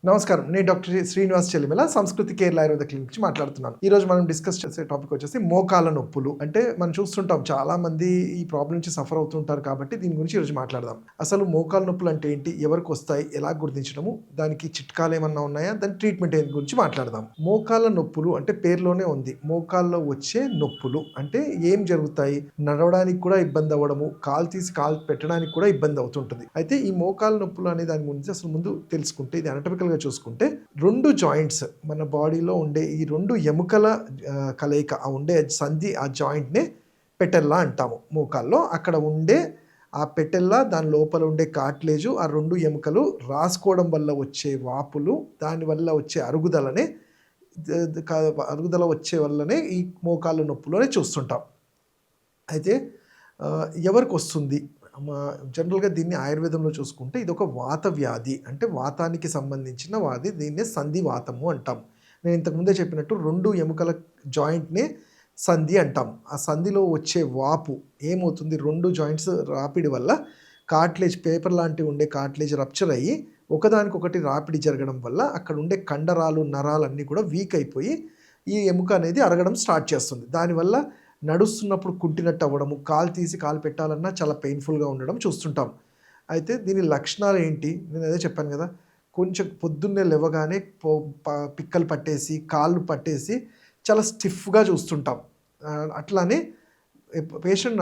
నమస్కారం. నేను డాక్టర్ శ్రీనివాస్ చెల్లిమెల సంస్కృతి కేరళ ఆయుర్వేద క్లినిక్ నుంచి మాట్లాడుతున్నాను. ఈరోజు మనం డిస్కస్ చేసే టాపిక్ వచ్చేసి మోకాళ్ళ నొప్పులు. అంటే మనం చూస్తుంటాం చాలామంది ఈ ప్రాబ్లమ్ నుంచి సఫర్ అవుతుంటారు కాబట్టి దీని గురించి ఈరోజు మాట్లాడదాం. అసలు మోకాళ్ళ నొప్పులు అంటే ఏంటి? ఎవరికొస్తాయి? ఎలా గుర్తించడము? దానికి చిట్కాలు ఏమన్నా ఉన్నాయా? దాని ట్రీట్మెంట్ గురించి మాట్లాడదాం. మోకాళ్ళ నొప్పులు అంటే పేరులోనే ఉంది. మోకాల్లో వచ్చే నొప్పులు అంటే ఏం జరుగుతాయి? నడవడానికి కూడా ఇబ్బంది అవ్వడము, కాలు తీసి కాలు పెట్టడానికి కూడా ఇబ్బంది అవుతుంటుంది. అయితే ఈ మోకాళ్ళ నొప్పులు అనే దాని గురించి అసలు ముందు తెలుసుకుంటే ఇది అనటమికల్‌గా చూసుకుంటే 2 జాయింట్స్ మన బాడీలో ఉండే ఈ 2 ఎముకల కలయిక ఉండే సంధి ఆ జాయింట్‌నే పెటెల్లా అంటాము మోకాల్లో. అక్కడ ఉండే ఆ పెటెల్లా దాని లోపల ఉండే కార్టిలేజు ఆ 2 ఎముకలు రాసుకోవడం వల్ల వచ్చే వాపులు, దానివల్ల వచ్చే అరుగుదలనే ద ద క అరుగుదల వచ్చే వల్లనే ఈ మోకాళ్ళ నొప్పులని చూస్తుంటాం. అయితే ఎవరికొస్తుంది? జనరల్‌గా దీన్ని ఆయుర్వేదంలో చూసుకుంటే ఇదొక వాత వ్యాధి. అంటే వాతానికి సంబంధించిన వ్యాధి. దీన్నే సంధివాతము అంటాం. నేను ఇంతకు ముందే చెప్పినట్టు 2 ఎముకల జాయింట్‌నే సంధి అంటాం. ఆ సంధిలో వచ్చే వాపు ఏమవుతుంది? 2 జాయింట్స్ రాపిడి వల్ల కార్టిలేజ్ పేపర్ లాంటివి ఉండే కార్టిలేజ్ రప్చర్ అయ్యి ఒకదానికొకటి రాపిడి జరగడం వల్ల అక్కడ ఉండే కండరాలు, నరాలన్నీ కూడా వీక్ అయిపోయి ఈ ఎముక అనేది అరగడం స్టార్ట్ చేస్తుంది. దానివల్ల నడుస్తున్నప్పుడు కుంటినట్టు అవ్వడము, కాలు తీసి కాలు పెట్టాలన్నా చాలా పెయిన్‌ఫుల్‌గా ఉండడం చూస్తుంటాం. అయితే దీని లక్షణాలు ఏంటి? నేను అదే చెప్పాను గదా! కొంచెం పొద్దున్నే లెవ్వగానే పొ ప పిక్కలు పట్టేసి, కాళ్ళు పట్టేసి చాలా స్టిఫ్‌గా చూస్తుంటాం. అట్లానే పేషెంట్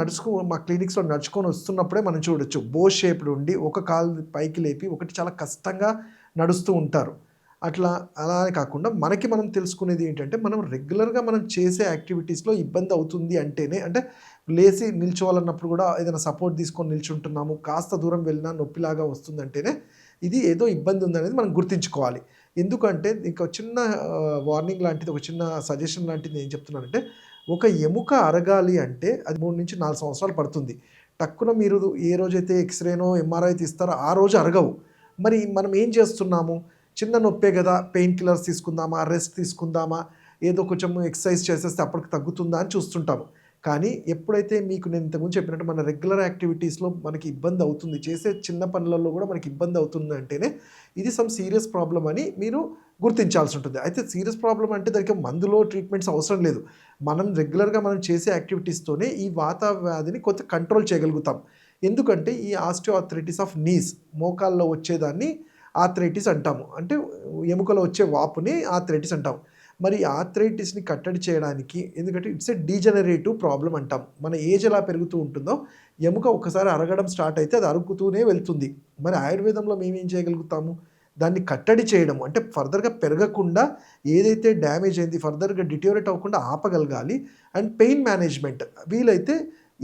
మా క్లినిక్స్‌లో నడుచుకొని వస్తున్నప్పుడే మనం చూడొచ్చు. బో షేప్డ్ ఉండి ఒక కాలు పైకి లేపి ఒకటి చాలా కష్టంగా నడుస్తూ ఉంటారు. అలా అని కాకుండా మనకి మనం తెలుసుకునేది ఏంటంటే, మనం రెగ్యులర్‌గా మనం చేసే యాక్టివిటీస్‌లో ఇబ్బంది అవుతుంది అంటేనే అంటే లేసి నిల్చోవాలన్నప్పుడు కూడా ఏదైనా సపోర్ట్ తీసుకొని నిల్చుంటున్నాము. కాస్త దూరం వెళ్ళినా నొప్పిలాగా వస్తుందంటేనే ఇది ఏదో ఇబ్బంది ఉందనేది మనం గుర్తించుకోవాలి. ఎందుకంటే ఇంకో చిన్న వార్నింగ్ లాంటిది, ఒక చిన్న సజెషన్ లాంటిది ఏం చెప్తున్నానంటే, ఒక ఎముక అరగాలి అంటే అది 3-4 సంవత్సరాలు పడుతుంది. టక్కున మీరు ఏ రోజైతే ఎక్స్‌రేనో, ఎంఆర్ఐ తీస్తారో ఆ రోజు అరగవు. మరి మనం ఏం చేస్తున్నాము? చిన్న నొప్పే గదా! పెయిన్ కిల్లర్స్ తీసుకుందామా? రెస్ట్ తీసుకుందామా? ఏదో కొంచెం ఎక్సర్సైజ్ చేసేస్తే అప్పటికి తగ్గుతుందా అని చూస్తుంటాము. కానీ ఎప్పుడైతే మీకు నేను ఇంతకుముందు చెప్పినట్టు మన రెగ్యులర్ యాక్టివిటీస్‌లో మనకి ఇబ్బంది అవుతుంది. చేసే చిన్న పనులలో గూడా మనకి ఇబ్బంది అవుతుంది అంటేనే ఇది సీరియస్ ప్రాబ్లమ్ అని మీరు గుర్తించాల్సి ఉంటుంది. అయితే సీరియస్ ప్రాబ్లమ్ అంటే దానికి మందులో ట్రీట్మెంట్స్ అవసరం లేదు. మనం రెగ్యులర్‌గా మనం చేసే యాక్టివిటీస్‌తోనే ఈ వాత వ్యాధిని కొంత కంట్రోల్ చేయగలుగుతాం. ఎందుకంటే ఈ ఆస్టియోఆర్థరైటిస్ ఆఫ్ నీస్ మోకాల్లో వచ్చేదాన్ని ఆర్థరైటిస్ అంటాము. అంటే ఎముకలో వచ్చే వాపుని ఆర్థరైటిస్ అంటాం. మరి ఆర్థరైటిస్‌ని కట్టడి చేయడానికి ఎందుకంటే ఇట్స్ ఎ డీజనరేటివ్ ప్రాబ్లమ్ అంటాం. మన ఏజ్ ఎలా పెరుగుతూ ఉంటుందో ఎముక ఒక్కసారి అరగడం స్టార్ట్ అయితే అది అరుగుతూనే వెళ్తుంది. మరి ఆయుర్వేదంలో మేమేం చేయగలుగుతాము? దాన్ని కట్టడి చేయడం అంటే ఫర్దర్‌గా పెరగకుండా ఏదైతే డ్యామేజ్ అయింది ఫర్దర్‌గా డిటోరియేట్ అవ్వకుండా ఆపగలగాలి. అండ్ పెయిన్ మేనేజ్‌మెంట్ వీలైతే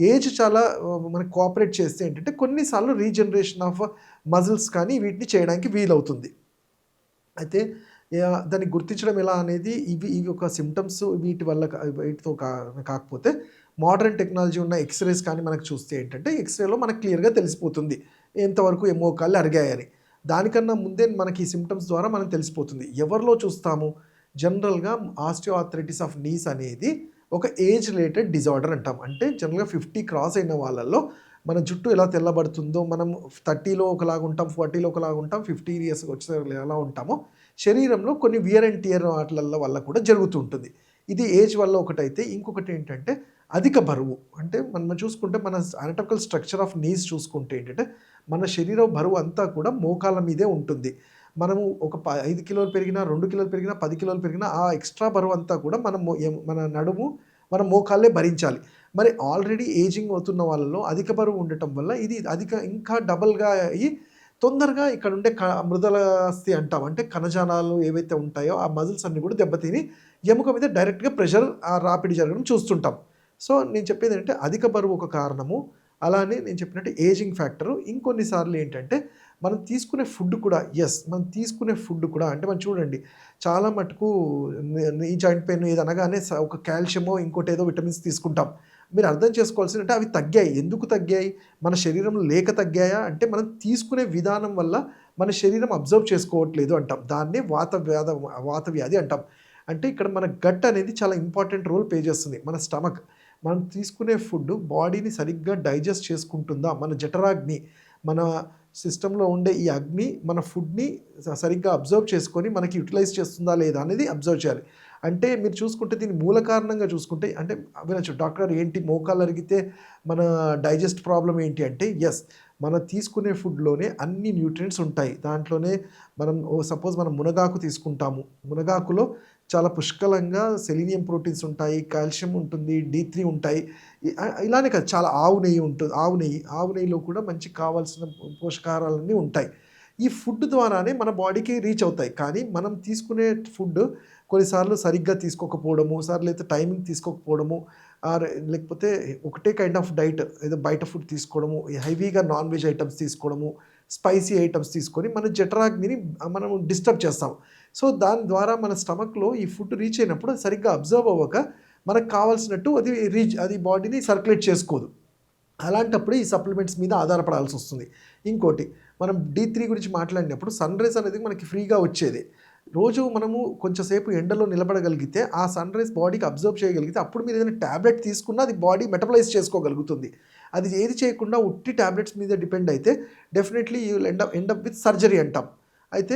ఏజ్ చాలా మనకు కోఆపరేట్ చేస్తే ఏంటంటే కొన్ని సార్లు రీజనరేషన్ ఆఫ్ మజిల్స్ కానీ వీటిని చేయడానికి వీలవుతుంది. అయితే దాన్ని గుర్తించడం ఎలా అనేది ఇవి ఒక సింప్టమ్స్ వీటి వల్ల వీటితో కాకపోతే మోడర్న్ టెక్నాలజీ ఉన్న ఎక్స్‌రేస్ కానీ మనకు చూస్తే ఏంటంటే ఎక్స్‌రేలో మనకు క్లియర్‌గా తెలిసిపోతుంది. ఎంతవరకు మోకాళ్ళు అరిగాయని. దానికన్నా ముందే మనకి ఈ సింప్టమ్స్ ద్వారా మనకు తెలిసిపోతుంది. ఎవరిలో చూస్తాము? జనరల్‌గా ఆస్టియోఆర్థరైటిస్ ఆఫ్ నీస్ అనేది ఒక ఏజ్ రిలేటెడ్ డిజార్డర్ అంటాం. అంటే జనరల్‌గా 50 క్రాస్ అయిన వాళ్ళలో మన జుట్టు ఎలా తెల్లబడుతుందో మనం 30లో ఒకలాగా ఉంటాం, 40లో ఒకలాగా ఉంటాం, 50 ఇయర్స్‌కి వచ్చేసరికి ఎలా ఉంటామో శరీరంలో కొన్ని వియర్ అండ్ టియర్ వాటిలల్ల వల్ల కూడా జరుగుతూ ఉంటుంది. ఇది ఏజ్ వల్ల ఒకటైతే ఇంకొకటి ఏంటంటే అధిక బరువు. అంటే మనం చూసుకుంటే మన అనటామికల్ స్ట్రక్చర్ ఆఫ్ నీస్ చూసుకుంటే ఏంటంటే మన శరీర బరువు అంతా కూడా మోకాళ్ళ మీదే ఉంటుంది. మనము ఒక 5 కిలోలు పెరిగినా, 2 కిలోలు పెరిగినా, 10 కిలోలు పెరిగినా ఆ ఎక్స్‌ట్రా బరువంతా కూడా మన నడుము, మన మోకాళ్ళే భరించాలి. మరి ఆల్రెడీ ఏజింగ్ అవుతున్న వాళ్ళలో అధిక బరువు ఉండటం వల్ల ఇది ఇంకా డబల్‌గా అయ్యి తొందరగా ఇక్కడుండే మృదులాస్థి అంటాం. అంటే కణజాలాలు ఏవైతే ఉంటాయో ఆ మజిల్స్ అన్నీ కూడా దెబ్బతిని ఎముక మీద డైరెక్ట్‌గా ప్రెషర్ రాపిడి జరగడం చూస్తుంటాం. సో, నేను చెప్పేదేంటంటే అధిక బరువు ఒక కారణము. అలానే నేను చెప్పినట్టు ఏజింగ్ ఫ్యాక్టరు. ఇంకొన్ని సార్లు ఏంటంటే మనం తీసుకునే ఫుడ్ కూడా మనం తీసుకునే ఫుడ్ కూడా అంటే మనం చూడండి చాలా మటుకు నీ జాయింట్ పెయిన్ ఇది అనగానే ఒక కాల్షియమో ఇంకోటేదో విటమిన్స్ తీసుకుంటాం. మీరు అర్థం చేసుకోవాల్సిందంటే అవి తగ్గాయి. ఎందుకు తగ్గాయి? మన శరీరంలో లేక తగ్గాయా? అంటే మనం తీసుకునే విధానం వల్ల మన శరీరం అబ్జర్వ్ చేసుకోవట్లేదు అంటాం. దాన్నే వాత వ్యాధి అంటాం. అంటే ఇక్కడ మన గట్ అనేది చాలా ఇంపార్టెంట్ రోల్ ప్లే చేస్తుంది. మన స్టమక్. మనం తీసుకునే ఫుడ్ బాడీని సరిగ్గా డైజెస్ట్ చేసుకుంటుందా? మన జఠరాగ్ని, మన సిస్టంలో ఉండే ఈ అగ్ని మన ఫుడ్ని సరిగ్గా అబ్జర్వ్ చేసుకొని మనకి యూటిలైజ్ చేస్తుందా లేదా అనేది అబ్జర్వ్ చేయాలి. అంటే మీరు చూసుకుంటే దీని మూల కారణంగా చూసుకుంటే అంటే వినొచ్చు డాక్టర్ గారు ఏంటి మోకాలు అరిగితే మన డైజెస్ట్ ప్రాబ్లం ఏంటి అంటే ఎస్, మనం తీసుకునే ఫుడ్లోనే అన్ని న్యూట్రియంట్స్ ఉంటాయి. దాంట్లోనే మనం సపోజ్ మనం మునగాకు తీసుకుంటాము, మునగాకులో చాలా పుష్కలంగా సెలీనియం ప్రోటీన్స్ ఉంటాయి, కాల్షియం ఉంటుంది, D3 ఉంటాయి. ఇలానే కాదు, చాలా ఆవు నెయ్యి ఉంటుంది, ఆవు నెయ్యిలో కూడా మంచి కావాల్సిన పోషకాహారాలన్నీ ఉంటాయి. ఈ ఫుడ్ ద్వారానే మన బాడీకి రీచ్ అవుతాయి. కానీ మనం తీసుకునే ఫుడ్ కొన్నిసార్లు సరిగ్గా తీసుకోకపోవడము, లేకపోతే టైమింగ్ తీసుకోకపోవడము, లేకపోతే ఒకటే కైండ్ ఆఫ్ డైట్ ఏదో బయట ఫుడ్ తీసుకోవడము, హెవీగా నాన్ వెజ్ ఐటమ్స్ తీసుకోవడము, స్పైసీ ఐటమ్స్ తీసుకొని మన జఠరాగ్నిని మనం డిస్టర్బ్ చేస్తాం. సో దాని ద్వారా మన స్టమక్లో ఈ ఫుడ్ రీచ్ అయినప్పుడు అది సరిగ్గా అబ్జర్వ్ అవ్వక మనకు కావాల్సినట్టు అది బాడీని సర్క్యులేట్ చేసుకోదు. అలాంటప్పుడు ఈ సప్లిమెంట్స్ మీద ఆధారపడాల్సి వస్తుంది. ఇంకోటి, మనం D3 గురించి మాట్లాడినప్పుడు సన్‌రైజ్ అనేది మనకి ఫ్రీగా వచ్చేది. రోజు మనము కొంచెంసేపు ఎండలో నిలబడగలిగితే ఆ సన్‌రైజ్ బాడీకి అబ్జర్వ్ చేయగలిగితే అప్పుడు మీరు ఏదైనా ట్యాబ్లెట్ తీసుకున్నా అది బాడీ మెటబలైజ్ చేసుకోగలుగుతుంది. అది ఏది చేయకుండా ఉట్టి ట్యాబ్లెట్స్ మీద డిపెండ్ అయితే definitely you will end up with surgery అంటాం. అయితే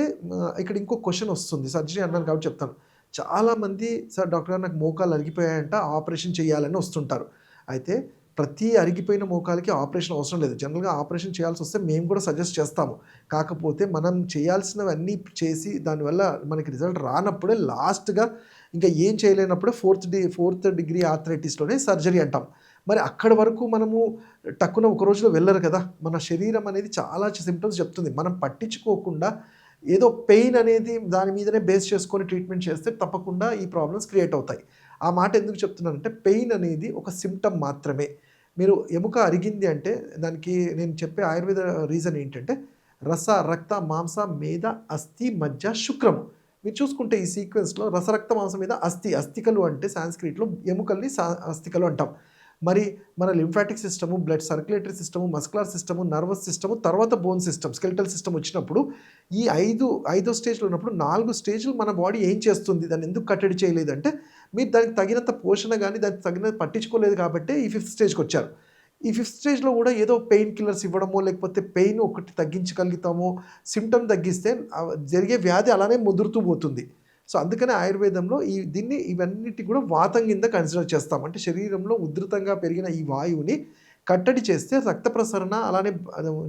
ఇక్కడ ఇంకో క్వెషన్ వస్తుంది, సర్జరీ అన్నాను కాబట్టి చెప్తాను. చాలామంది సార్ డాక్టర్ గారు నాకు మోకాలు అరిగిపోయాయంట, ఆపరేషన్ చేయాలని వస్తుంటారు. అయితే ప్రతి అరిగిపోయిన మోకాలికి ఆపరేషన్ అవసరం లేదు. జనరల్‌గా ఆపరేషన్ చేయాల్సి వస్తే మేము కూడా సజెస్ట్ చేస్తాము. కాకపోతే మనం చేయాల్సినవన్నీ చేసి దానివల్ల మనకి రిజల్ట్ రానప్పుడే లాస్ట్‌గా ఇంకా ఏం చేయలేనప్పుడే ఫోర్త్ డిగ్రీ ఆర్థరైటిస్‌లోనే సర్జరీ అంటాం. మరి అక్కడి వరకు మనము టక్కున ఒక రోజులో వెళ్ళరు కదా! మన శరీరం అనేది చాలా సింప్టమ్స్ చెప్తుంది. మనం పట్టించుకోకుండా ఏదో పెయిన్ అనేది దాని మీదనే బేస్ చేసుకొని ట్రీట్మెంట్ చేస్తే తప్పకుండా ఈ ప్రాబ్లమ్స్ క్రియేట్ అవుతాయి. ఆ మాట ఎందుకు చెప్తున్నానంటే పెయిన్ అనేది ఒక సింప్టమ్ మాత్రమే. మీరు ఎముక అరిగింది అంటే దానికి నేను చెప్పే ఆయుర్వేద రీజన్ ఏంటంటే రస, రక్త, మాంస, మేద, అస్థి, మజ్జ, శుక్రము. మీరు చూసుకుంటే ఈ సీక్వెన్స్‌లో రస, రక్త, మాంసం, మీద అస్థికలు అంటే సాంస్క్రిట్‌లో ఎముకల్ని అస్థికలు అంటాం. మరి మన lymphatic system, blood circulatory system, muscular system, nervous system, తర్వాత బోన్ సిస్టమ్, స్కెలిటల్ సిస్టమ్ వచ్చినప్పుడు ఈ ఐదో స్టేజ్‌లో ఉన్నప్పుడు 4 స్టేజ్‌లు మన బాడీ ఏం చేస్తుంది? దాన్ని ఎందుకు కట్టడి చేయలేదంటే మీరు దానికి తగినంత పోషణ గాని, దానికి తగినంత పట్టించుకోలేదు కాబట్టే ఈ 5థ్ స్టేజ్‌కొచ్చారు. ఈ 5థ్ స్టేజ్‌లో కూడా ఏదో పెయిన్ కిల్లర్స్ ఇవ్వడమో, లేకపోతే పెయిన్ ఒకటి తగ్గించగలుగుతామో, సింప్టమ్ తగ్గిస్తే జరిగే వ్యాధి అలానే ముదురుతూ పోతుంది. సో అందుకనే ఆయుర్వేదంలో ఇవన్నిటి కూడా వాతం కింద కన్సిడర్ చేస్తాం. అంటే శరీరంలో ఉధృతంగా పెరిగిన ఈ వాయువుని కట్టడి చేస్తే రక్త ప్రసరణ అలానే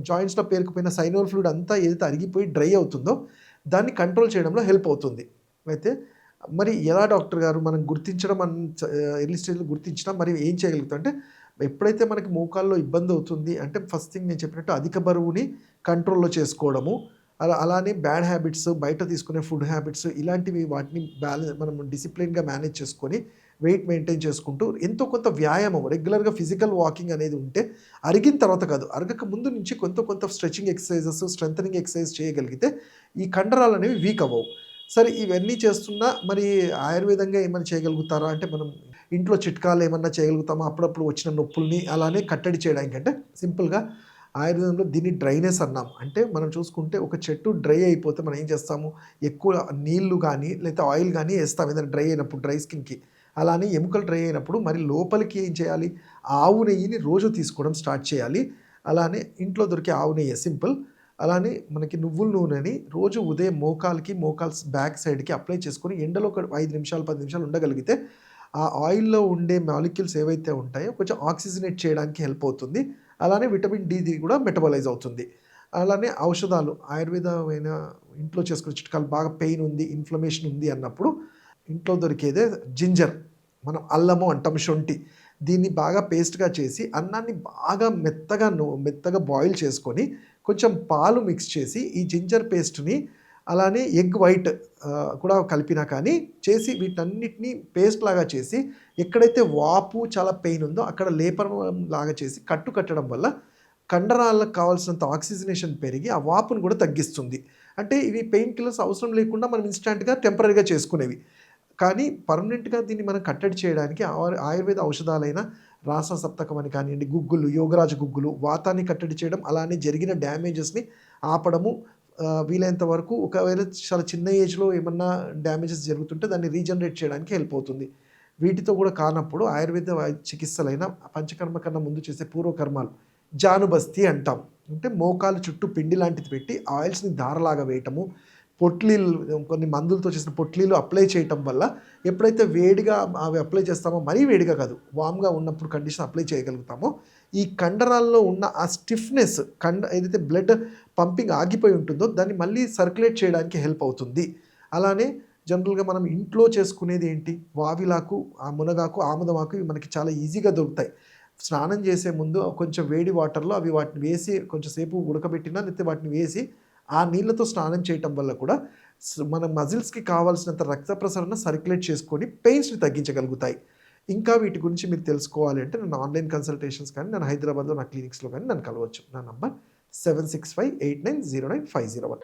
జాయింట్స్‌లో పేరుకుపోయిన సైనోల్ ఫ్లూయిడ్ అంతా ఏదైతే అరిగిపోయి డ్రై అవుతుందో దాన్ని కంట్రోల్ చేయడంలో హెల్ప్ అవుతుంది. అయితే మరి ఎలా డాక్టర్ గారు మనం గుర్తించడం ఎర్లీ స్టేజ్‌లో గుర్తించినా మరి ఏం చేయగలుగుతాం అంటే ఎప్పుడైతే మనకి మోకాల్లో ఇబ్బంది అవుతుంది అంటే ఫస్ట్ థింగ్ నేను చెప్పినట్టు అధిక బరువుని కంట్రోల్‌లో చేసుకోవడము. అలానే బ్యాడ్ హ్యాబిట్స్, బయట తీసుకునే ఫుడ్ హ్యాబిట్స్ ఇలాంటివి వాటిని మనం డిసిప్లిన్‌గా మేనేజ్ చేసుకొని వెయిట్ మెయింటైన్ చేసుకుంటూ ఎంతో కొంత వ్యాయామం రెగ్యులర్‌గా ఫిజికల్ వాకింగ్ అనేది ఉంటే అరిగిన తర్వాత కాదు, అరగక ముందు నుంచి కొంత స్ట్రెచింగ్ ఎక్సర్సైజెస్, స్ట్రెంథెనింగ్ ఎక్సర్సైజ్ చేయగలిగితే ఈ కండరాలు అనేవి వీక్ అవ్వవు. సరే ఇవన్నీ చేస్తున్నా మరి ఆయుర్వేదంగా ఏమైనా చేయగలుగుతారా అంటే మనం ఇంట్లో చిట్కాలు ఏమన్నా చేయగలుగుతామా అప్పుడప్పుడు వచ్చిన నొప్పుల్ని అలానే కట్టడి చేయడానికంటే సింపుల్‌గా ఆయుర్వేదంలో దీన్ని డ్రైనెస్ అన్నాం. అంటే మనం చూసుకుంటే ఒక చెట్టు డ్రై అయిపోతే మనం ఏం చేస్తాము, ఎక్కువ నీళ్లు గానీ లేకపోతే ఆయిల్ గానీ ఏస్తాం ఏదైనా డ్రై అయినప్పుడు డ్రై స్కిన్‌కి. అలానే ఎముకలు డ్రై అయినప్పుడు మరి లోపలికి ఏం చేయాలి, ఆవు నెయ్యిని రోజు తీసుకోవడం స్టార్ట్ చేయాలి. అలానే ఇంట్లో దొరికే ఆవు నెయ్యే సింపుల్. అలానే మనకి నువ్వుల నూనెని రోజు ఉదయం మోకాల్స్ బ్యాక్ సైడ్‌కి అప్లై చేసుకొని ఎండలో ఒక 5 నిమిషాలు, 10 నిమిషాలు ఉండగలిగితే ఆ ఆయిల్‌లో ఉండే మాలిక్యూల్స్ ఏవైతే ఉంటాయో కొంచెం ఆక్సిజనేట్ చేయడానికి హెల్ప్ అవుతుంది. అలానే విటమిన్ డి కూడా మెటబలైజ్ అవుతుంది. అలానే ఔషధాలు ఆయుర్వేదమైన ఇంట్లో చేసుకునే చిట్కాలు బాగా పెయిన్ ఉంది, ఇన్‌ఫ్లమేషన్ ఉంది అన్నప్పుడు ఇంట్లో దొరికేదే జింజర్. మనం అల్లము అంటాం, శొంఠి. దీన్ని బాగా పేస్ట్‌గా చేసి అన్నాన్ని బాగా మెత్తగా బాయిల్ చేసుకొని కొంచెం పాలు మిక్స్ చేసి ఈ జింజర్ పేస్ట్‌ని అలానే ఎగ్ వైట్ కూడా కలిపినా కానీ చేసి వీటన్నిటిని పేస్ట్ లాగా చేసి ఎక్కడైతే వాపు చాలా పెయిన్ ఉందో అక్కడ లేపనం లాగా చేసి కట్టడం వల్ల కండరాలకు కావాల్సినంత ఆక్సిజనేషన్ పెరిగి ఆ వాపును కూడా తగ్గిస్తుంది. అంటే ఇవి పెయిన్ కిల్లర్స్ అవసరం లేకుండా మనం ఇన్‌స్టాంట్‌గా టెంపరరీగా చేసుకునేవి. కానీ పర్మనెంట్‌గా దీన్ని మనం కట్టడి చేయడానికి ఆయుర్వేద ఔషధాలైన రాస సప్తకం అని కానియండి, గుగ్గులు, యోగరాజ గుగ్గులు వాతాన్ని కట్టడి చేయడం, అలానే జరిగిన డ్యామేజెస్‌ని ఆపడము. వీలైనంత వరకు ఒకవేళ చాలా చిన్న ఏజ్‌లో ఏమన్నా డ్యామేజెస్ జరుగుతుంటే దాన్ని రీజనరేట్ చేయడానికి హెల్ప్ అవుతుంది. వీటితో కూడా కానప్పుడు ఆయుర్వేద చికిత్సలైన పంచకర్మ కన్నా ముందు చేసే పూర్వకర్మాలు జానుబస్తి అంటాం. అంటే మోకాలు చుట్టూ పిండి లాంటిది పెట్టి ఆయిల్స్ని దారలాగా వేయటము, పొట్లీలు కొన్ని మందులతో చేసిన పొట్లీలు అప్లై చేయటం వల్ల ఎప్పుడైతే వేడిగా అవి అప్లై చేస్తామో, మరీ వేడిగా కాదు, వామ్గా ఉన్నప్పుడు కండిషన్ అప్లై చేయగలుగుతామో ఈ కండరాల్లో ఉన్న ఆ స్టిఫ్నెస్ ఏదైతే బ్లడ్ పంపింగ్ ఆగిపోయి ఉంటుందో దాన్ని మళ్ళీ సర్క్యులేట్ చేయడానికి హెల్ప్ అవుతుంది. అలానే జనరల్గా మనం ఇంట్లో చేసుకునేది ఏంటి, వావిలాకు, ఆ మునగాకు, ఆముదమాకు ఇవి మనకి చాలా ఈజీగా దొరుకుతాయి. స్నానం చేసే ముందు కొంచెం వేడి వాటర్లో అవి వాటిని వేసి కొంచెం సేపు ఉడకబెట్టినా, లేకపోతే వాటిని వేసి ఆ నీళ్ళతో స్నానం చేయటం వల్ల కూడా మన మజిల్స్కి కావాల్సినంత రక్త ప్రసరణ సర్క్యులేట్ చేసుకొని పెయిన్స్ని తగ్గించగలుగుతాయి. ఇంకా వీటి గురించి మీరు తెలుసుకోవాలి అంటే నన్ను ఆన్లైన్ కన్సల్టేషన్స్ కానీ, నన్ను హైదరాబాద్లో నా క్లినిక్స్లో కానీ నన్ను కలవచ్చు. నా నంబర్ 7658909501.